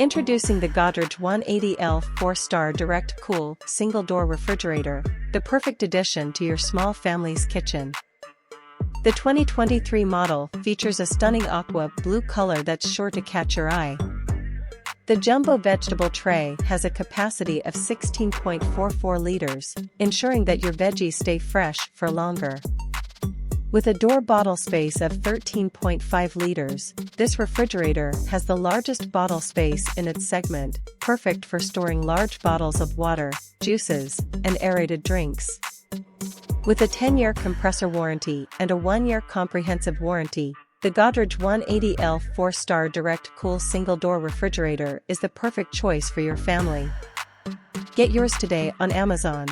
Introducing the Godrej 180L 4-star direct cool, single-door refrigerator, the perfect addition to your small family's kitchen. The 2023 model features a stunning aqua blue color that's sure to catch your eye. The jumbo vegetable tray has a capacity of 16.44 liters, ensuring that your veggies stay fresh for longer. With a door bottle space of 13.5 liters, this refrigerator has the largest bottle space in its segment, perfect for storing large bottles of water, juices, and aerated drinks. With a 10-year compressor warranty and a 1-year comprehensive warranty, the Godrej 180L 4-star direct cool single-door refrigerator is the perfect choice for your family. Get yours today on Amazon.